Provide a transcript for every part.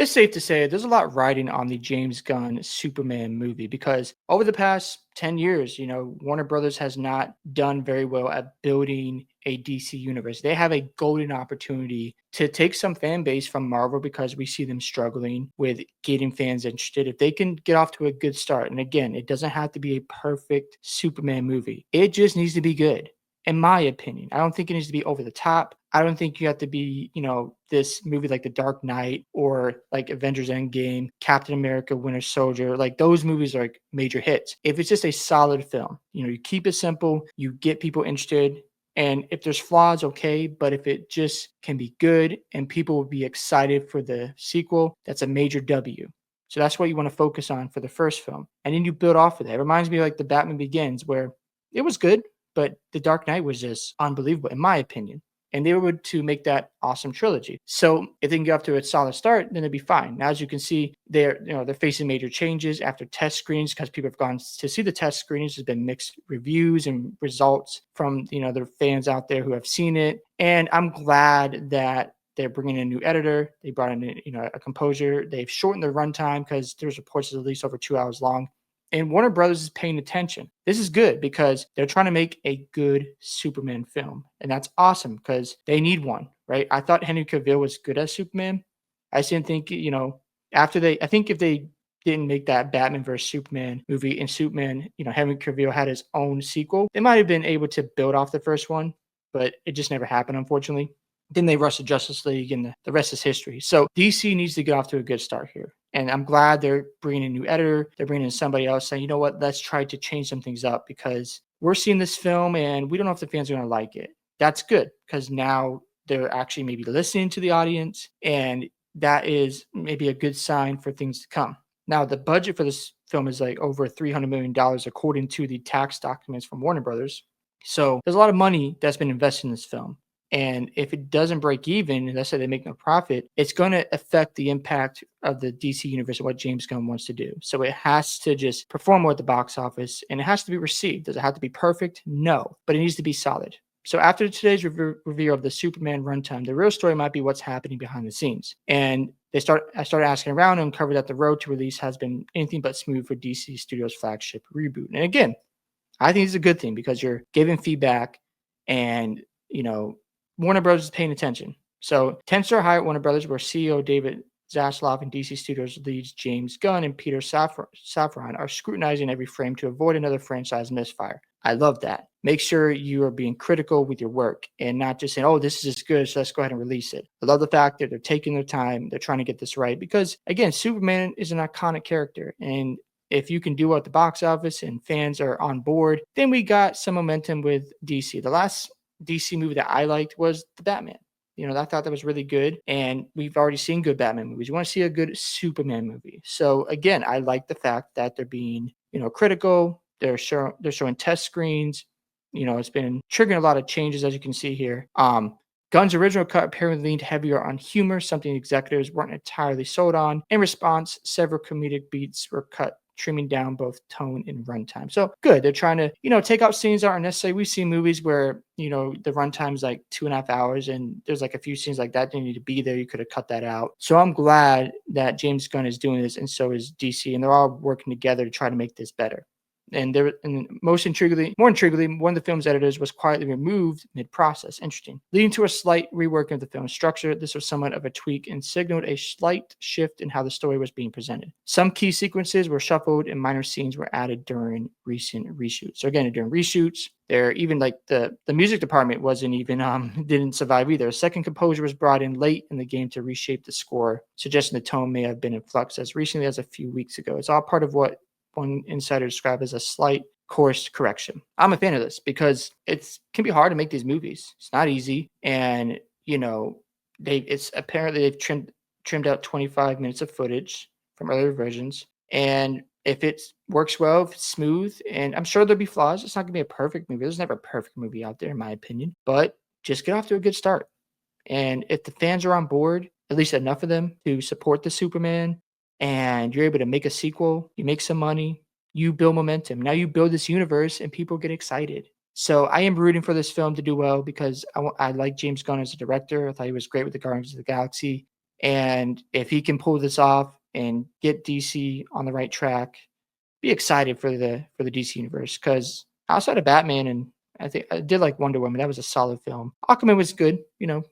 It's safe to say there's a lot riding on the James Gunn Superman movie because over the past 10 years, Warner Brothers has not done very well at building a DC universe. They have a golden opportunity to take some fan base from Marvel because we see them struggling with getting fans interested. If they can get off to a good start, and again, it doesn't have to be a perfect Superman movie, it just needs to be good in my opinion. I don't think it needs to be over the top. I don't think you have to be, this movie like The Dark Knight or like Avengers Endgame, Captain America, Winter Soldier. Like those movies are like major hits. If it's just a solid film, you keep it simple, you get people interested. And if there's flaws, okay. But if it just can be good and people will be excited for the sequel, that's a major W. So that's what you want to focus on for the first film. And then you build off of that. It reminds me of like The Batman Begins, where it was good, but The Dark Knight was just unbelievable, in my opinion. And they were to make that awesome trilogy. So if they can get off to a solid start, then it'd be fine. Now, as you can see, they're facing major changes after test screenings because people have gone to see the test screenings. There's been mixed reviews and results from the fans out there who have seen it. And I'm glad that they're bringing in a new editor. They brought in a composer. They've shortened the runtime because there's reports it's at least over 2 hours long. And Warner Brothers is paying attention. This is good because they're trying to make a good Superman film. And that's awesome because they need one, right? I thought Henry Cavill was good as Superman. I just didn't think, I think if they didn't make that Batman vs. Superman movie and Superman, Henry Cavill had his own sequel, they might have been able to build off the first one, but it just never happened, unfortunately. Then they rushed the Justice League, and the rest is history. So DC needs to get off to a good start here. And I'm glad they're bringing in a new editor. They're bringing in somebody else saying, you know what, let's try to change some things up because we're seeing this film and we don't know if the fans are going to like it. That's good because now they're actually maybe listening to the audience, and that is maybe a good sign for things to come. Now, the budget for this film is like over $300 million according to the tax documents from Warner Brothers. So there's a lot of money that's been invested in this film. And if it doesn't break even, and let's say they make no profit, it's going to affect the impact of the DC universe and what James Gunn wants to do. So it has to just perform well at the box office, and it has to be received. Does it have to be perfect? No, but it needs to be solid. So after today's review of the Superman runtime, the real story might be what's happening behind the scenes. And I started asking around and uncovered that the road to release has been anything but smooth for DC Studios' flagship reboot. And again, I think it's a good thing because you're giving feedback and, Warner Brothers is paying attention. So 10-star hire at Warner Brothers, where CEO David Zaslav and DC Studios leads James Gunn and Peter Safran are scrutinizing every frame to avoid another franchise misfire. I love that. Make sure you are being critical with your work and not just saying, oh, this is just good, so let's go ahead and release it. I love the fact that they're taking their time. They're trying to get this right because, again, Superman is an iconic character. And if you can do well at the box office and fans are on board, then we got some momentum with DC. The last DC movie that I liked was The Batman. I thought that was really good. And we've already seen good Batman movies. You want to see a good Superman movie. So again, I like the fact that they're being, critical. They're showing test screens. It's been triggering a lot of changes, as you can see here. Gunn's original cut apparently leaned heavier on humor, something executives weren't entirely sold on. In response, several comedic beats were cut, trimming down both tone and runtime. So good. They're trying to, take out scenes that aren't necessary. We see movies where, the runtime is like 2.5 hours and there's like a few scenes like that that need to be there. You could have cut that out. So I'm glad that James Gunn is doing this and so is DC, and they're all working together to try to make this better. And more intriguingly, one of the film's editors was quietly removed mid-process. Interesting. Leading to a slight reworking of the film's structure, this was somewhat of a tweak and signaled a slight shift in how the story was being presented. Some key sequences were shuffled and minor scenes were added during recent reshoots. So again, during reshoots, there even like the music department wasn't even didn't survive either. A second composer was brought in late in the game to reshape the score, suggesting the tone may have been in flux as recently as a few weeks ago. It's all part of what one insider described as a slight course correction. I'm a fan of this because it can be hard to make these movies. It's not easy. And, they've trimmed out 25 minutes of footage from earlier versions. And if it works well, if it's smooth, and I'm sure there'll be flaws, it's not going to be a perfect movie. There's never a perfect movie out there, in my opinion. But just get off to a good start. And if the fans are on board, at least enough of them to support the Superman, and you're able to make a sequel, you make some money, you build momentum. Now you build this universe and people get excited. So I am rooting for this film to do well because I like James Gunn as a director. I thought he was great with the Guardians of the Galaxy. And if he can pull this off and get DC on the right track, be excited for the DC universe. Because outside of Batman and I think I did like Wonder Woman, that was a solid film. Aquaman was good,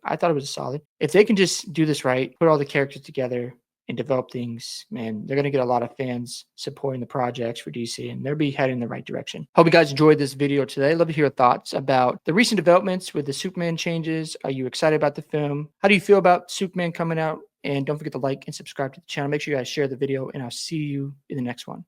I thought it was solid. If they can just do this right, put all the characters together and develop things, man, they're gonna get a lot of fans supporting the projects for DC, and they'll be heading in the right direction. Hope you guys enjoyed this video today. Love to hear your thoughts about the recent developments with the Superman changes. Are you excited about the film? How do you feel about Superman coming out? And don't forget to like and subscribe to the channel. Make sure you guys share the video, and I'll see you in the next one.